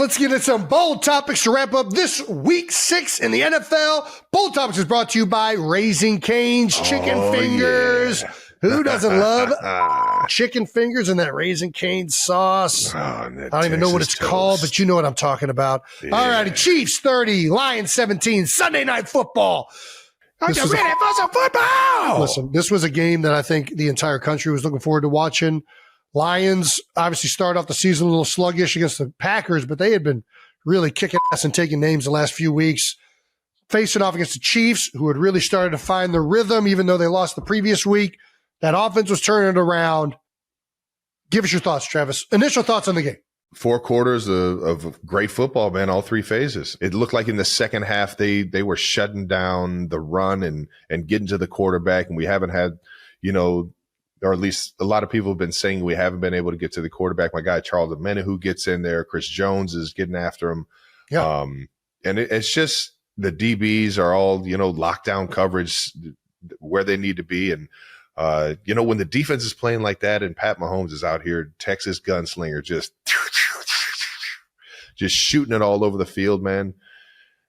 let's get into some bold topics to wrap up this week 6 in the NFL. Bold Topics is brought to you by Raising Cane's Chicken Fingers. Yeah. Who doesn't love chicken fingers and that Raising Cane sauce? I don't even know what it's called, but you know what I'm talking about. Yeah. All righty, Chiefs 30, Lions 17, Sunday Night Football. Are you ready for some football? Listen, this was a game that I think the entire country was looking forward to watching. Lions obviously started off the season a little sluggish against the Packers, but they had been really kicking ass and taking names the last few weeks. Facing off against the Chiefs, who had really started to find their rhythm, even though they lost the previous week. That offense was turning it around. Give us your thoughts, Travis. Initial thoughts on the game. 4 quarters of great football, man, all 3 phases. It looked like in the second half they were shutting down the run and getting to the quarterback, and we haven't had, or at least a lot of people have been saying we haven't been able to get to the quarterback. My guy Charles Omenihu gets in there. Chris Jones is getting after him. Yeah. And it's just the DBs are all, lockdown coverage where they need to be. And, when the defense is playing like that and Pat Mahomes is out here, Texas gunslinger, just shooting it all over the field, man.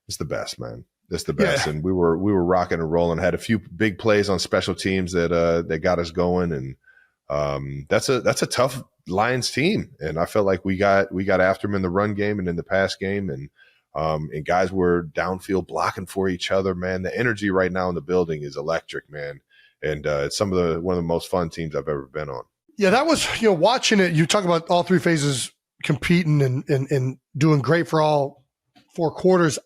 It's the best, man. It's the best. Yeah. And we were rocking and rolling, had a few big plays on special teams that got us going. And that's a tough Lions team. And I felt like we got after them in the run game and in the pass game. And guys were downfield blocking for each other, man. The energy right now in the building is electric, man. And it's one of the most fun teams I've ever been on. Yeah, that was, watching it, you talk about all 3 phases competing and doing great for all 4 quarters.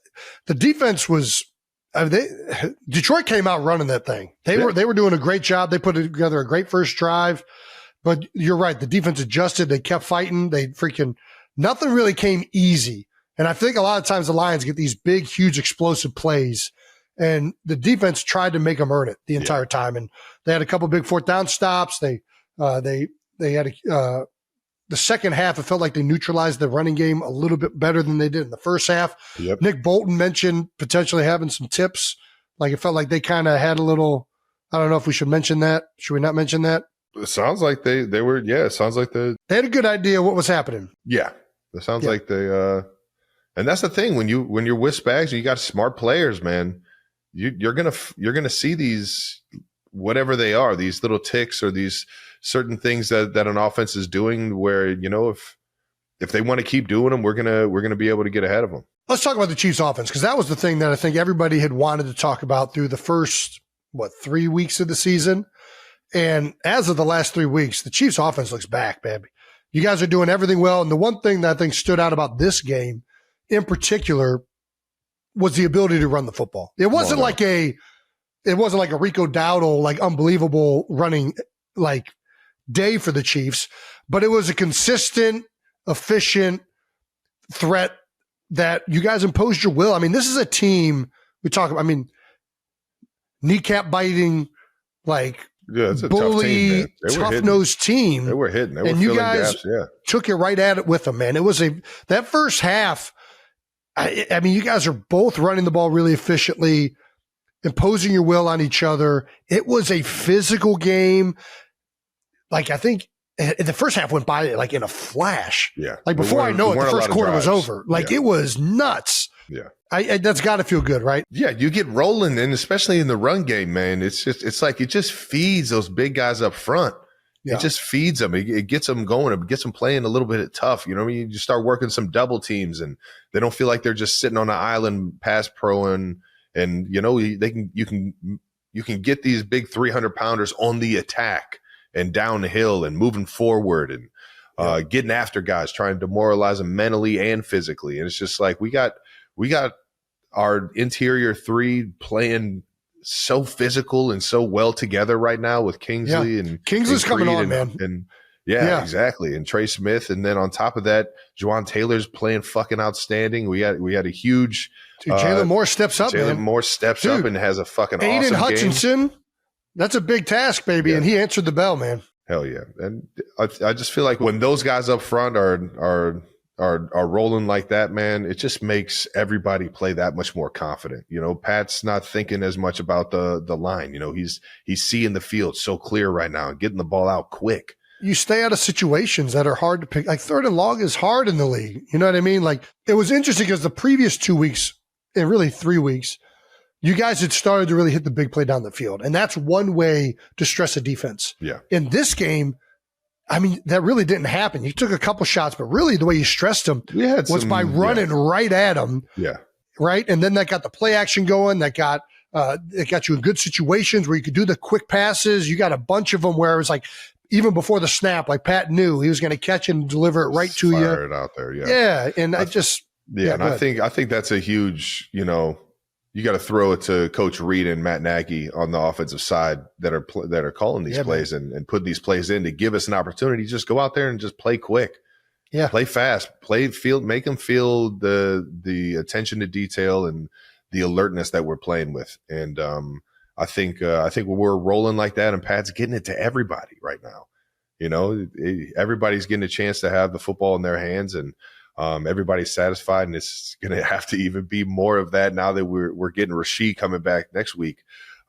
The defense was, Detroit came out running that thing. They were doing a great job. They put together a great first drive. But you're right, the defense adjusted. They kept fighting. Nothing really came easy. And I think a lot of times the Lions get these big, huge, explosive plays. And the defense tried to make them earn it the entire time. And they had a couple big 4th down stops. They had the second half, it felt like they neutralized the running game a little bit better than they did in the first half. Yep. Nick Bolton mentioned potentially having some tips. Like it felt like they kind of had a little, I don't know if we should mention that. Should we not mention that? It sounds like they were, it sounds like they had a good idea what was happening. Yeah. It sounds like they, and that's the thing when you're with Spags, you got smart players, man. You're gonna see these, whatever they are, these little ticks or these certain things that an offense is doing where, if they want to keep doing them, we're gonna be able to get ahead of them. Let's talk about the Chiefs offense, because that was the thing that I think everybody had wanted to talk about through the first 3 weeks of the season. And as of the last 3 weeks, the Chiefs offense looks back, baby. You guys are doing everything well. And the one thing that I think stood out about this game in particular was the ability to run the football. It wasn't like a Rico Dowdle, unbelievable running day for the Chiefs, but it was a consistent, efficient threat that you guys imposed your will. I mean, this is a team we talk about, kneecap biting, it's a bully, tough-nosed team. They were hitting. They were and you guys took it right at it with them, man. It was that first half. You guys are both running the ball really efficiently, imposing your will on each other. It was a physical game. I think the first half went by in a flash. Yeah. Before I know it, the first quarter was over. It was nuts. Yeah. That's got to feel good, right? Yeah, you get rolling, and especially in the run game, man, it just feeds those big guys up front. Yeah. It just feeds them. It gets them going. It gets them playing a little bit tough. You just start working some double teams, and they don't feel like they're just sitting on an island pass proing. And you can get these big 300-pounders on the attack and down the hill and moving forward and getting after guys, trying to demoralize them mentally and physically. And it's just like we got our interior 3 playing so physical and so well together right now with Kingsley and Kingsley's coming on, man. And exactly. And Trey Smith. And then on top of that, Juwan Taylor's playing fucking outstanding. We had a huge Jalen Moore steps up, Jalen man. Moore steps up and has a fucking Aiden awesome Hutchinson. game. That's a big task, baby. Yeah. And he answered the bell, man. Hell yeah. And I just feel like when those guys up front are rolling like that, man, it just makes everybody play that much more confident. Pat's not thinking as much about the line. He's seeing the field so clear right now and getting the ball out quick. you stay out of situations that are hard to pick. Like 3rd and long is hard in the league. You know what I mean? Like it was interesting because the previous 2 weeks and really 3 weeks, you guys had started to really hit the big play down the field. And that's one way to stress a defense. Yeah. In this game, I mean, that really didn't happen. You took a couple shots, but really the way you stressed them was by running right at them. Yeah. Right. And then that got the play action going. That got it got you in good situations where you could do the quick passes. You got a bunch of them where it was like, even before the snap, like Pat knew he was going to catch and deliver it right to you. Fire it out there. Yeah. Yeah. And I think that's a huge, you got to throw it to Coach Reed and Matt Nagy on the offensive side that are calling these plays and put these plays in to give us an opportunity. Just go out there and just play quick. Yeah. Play fast, make them feel the attention to detail and the alertness that we're playing with. And, I think we're rolling like that, and Pat's getting it to everybody right now. Everybody's getting a chance to have the football in their hands, and everybody's satisfied. And it's going to have to even be more of that now that we're getting Rasheed coming back next week.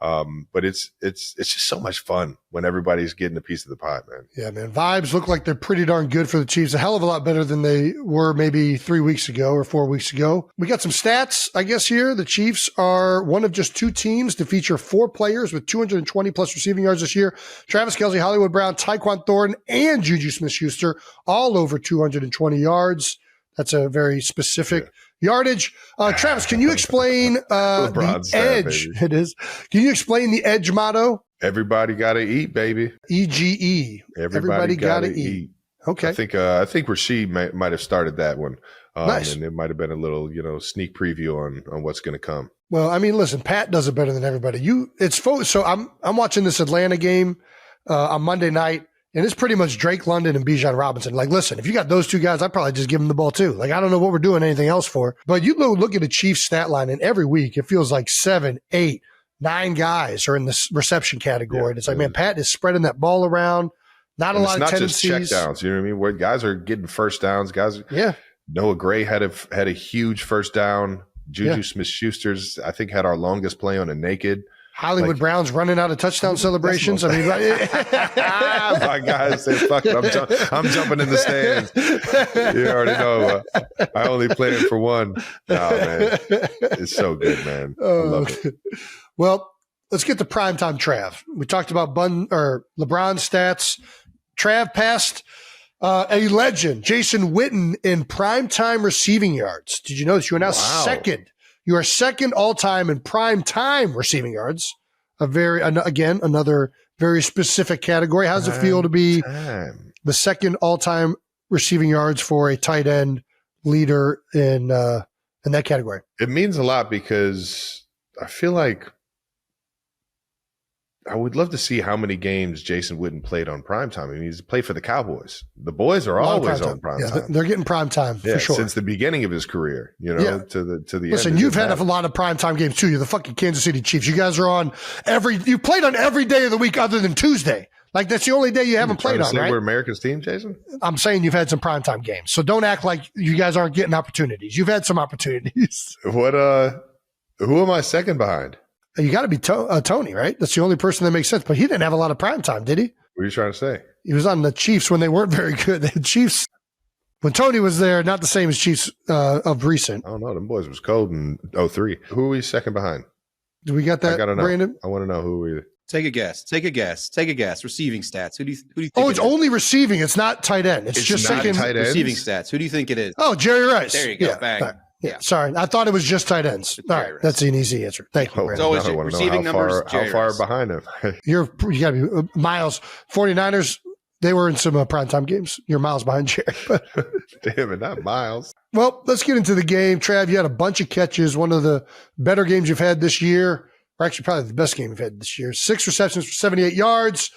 But it's just so much fun when everybody's getting a piece of the pie, man. Yeah, man. Vibes look like they're pretty darn good for the Chiefs. A hell of a lot better than they were maybe 3 weeks ago or 4 weeks ago. We got some stats, I guess, here. The Chiefs are one of just 2 teams to feature 4 players with 220 plus receiving yards this year. Travis Kelce, Hollywood Brown, Tyquan Thornton, and Juju Smith-Schuster, all over 220 yards. That's a very specific yardage. Travis, can you explain the edge? Baby. It is. Can you explain the edge motto? Everybody got to eat, baby. EGE. Everybody got to eat. Okay. I think Rasheed might have started that one. Nice. And it might have been a little, sneak preview on what's going to come. Well, I mean, listen, Pat does it better than everybody. So I'm watching this Atlanta game on Monday night. And it's pretty much Drake London and Bijan Robinson. Like, listen, if you got those 2 guys, I'd probably just give them the ball too. Like, I don't know what we're doing anything else for. But you look at the Chiefs stat line, and every week it feels like 7, 8, 9 guys are in this reception category. And it's like, man, Pat is spreading that ball around. Not a lot of tendencies. It's not just checkdowns. You know what I mean? Where guys are getting first downs. Noah Gray had a huge first down. Juju Smith-Schuster's, I think, had our longest play on a naked. Hollywood Brown's running out of touchdown celebrations. I mean, my guys say, "Fuck it, I'm jumping in the stands." You already know. I only play it for one. Nah, man, it's so good, man. I love it. Well, let's get to primetime Trav. We talked about LeBron stats. Trav passed a legend, Jason Witten, in primetime receiving yards. Did you know that you are now second? You are second all-time in prime-time receiving yards. Another very specific category. How does it feel to be the second all-time receiving yards for a tight end leader in that category? It means a lot because I feel like I would love to see how many games Jason Witten played on primetime. I mean, he's played for the Cowboys. The boys are always on primetime. Yeah, they're getting primetime for sure. Since the beginning of his career, to the Listen, end. You've had a lot of primetime games too. You're the fucking Kansas City Chiefs. You guys are on you played on every day of the week other than Tuesday. Like that's the only day you haven't played on, right? We're America's team, Jason? I'm saying you've had some primetime games. So don't act like you guys aren't getting opportunities. You've had some opportunities. Who am I second behind? You got to be Tony, right? That's the only person that makes sense. But he didn't have a lot of prime time, did he? What are you trying to say? He was on the Chiefs when they weren't very good. The Chiefs, when Tony was there, not the same as Chiefs of recent. I don't know. Them boys was cold in 03. Who are we second behind? Do we got that, Brandon? I want to know who we. Take a guess. Receiving stats. Who do you think? Oh, it's only receiving. It's not tight end. It's just second receiving stats. Who do you think it is? Oh, Jerry Rice. There you go. Bang. Yeah, sorry. I thought it was just tight ends. All right, that's an easy answer. Thank you. It's always receiving numbers. How far behind him? You got to be Miles. 49ers, they were in some primetime games. You're miles behind Jerry. Damn it, not Miles. Well, let's get into the game. Trav, you had a bunch of catches. One of the better games you've had this year, or actually probably the best game you've had this year. 6 receptions for 78 yards.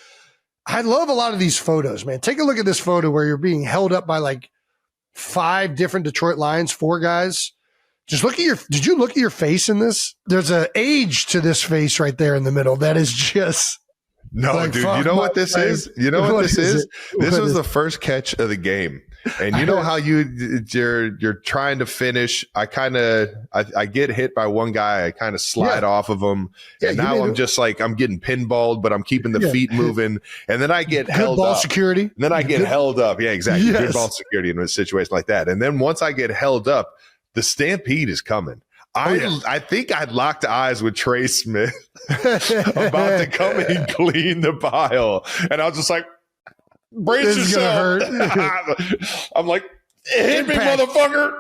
I love a lot of these photos, man. Take a look at this photo where you're being held up by like 5 different Detroit Lions, 4 guys. Just look at did you look at your face in this? There's an age to this face right there in the middle. That is just. No, like, dude, you know what this is? You know what this is? This was the first catch of the game. And you know how you're trying to finish. I get hit by one guy. I kind of slide off of him. And now I'm just like, I'm getting pinballed, but I'm keeping the feet moving. And then I get held ball up. security. And then I get held up. Yeah, exactly. Yes. Good ball security in a situation like that. And then once I get held up, the stampede is coming. I think I'd locked eyes with Trey Smith about to come and clean the pile. And I was just like, brace yourself. I'm like, hit me, motherfucker.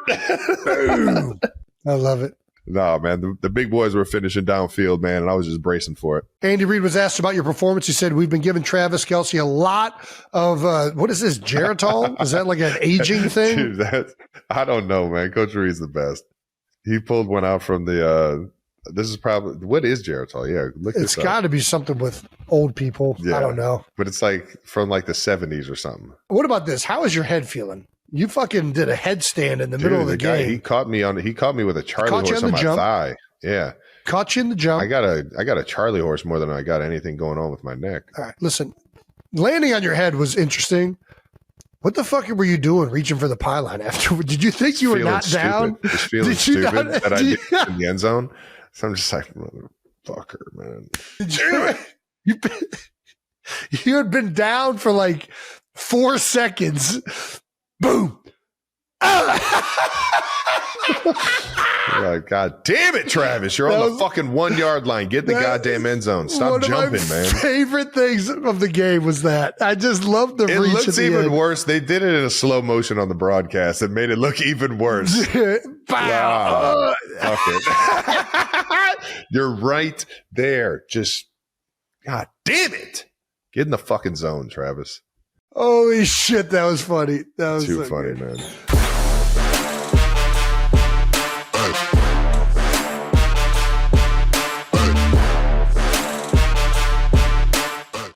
I love it. No, man, the big boys were finishing downfield, man, and I was just bracing for it. Andy Reid was asked about your performance. He said, we've been giving Travis Kelce a lot of, what is this, Geritol? Is that like an aging thing? Dude, I don't know, man. Coach Reid's the best. He pulled one out from the this is probably, what is Geritol? Yeah, it's got to be something with old people. Yeah, I don't know. But it's like from like the 70s or something. What about this? How is your head feeling? You fucking did a headstand in the middle of the game. He caught me with a Charlie horse on my thigh. Yeah. Caught you in the jump. I got a Charlie horse more than I got anything going on with my neck. All right, listen. Landing on your head was interesting. What the fuck were you doing reaching for the pylon after? Did you think you were not down? Just feeling stupid that I did in the end zone. So I'm just like, motherfucker, man. You had been down for like 4 seconds. Boom. Like, God damn it, Travis. You're on the fucking 1 yard line. Get in the goddamn end zone. Stop jumping, man. Favorite things of the game was that. I just love the reach. It looks even worse. They did it in a slow motion on the broadcast and made it look even worse. Wow. Fuck it. You're right there. Just, God damn it. Get in the fucking zone, Travis. Holy shit, that was funny. That was too funny, man.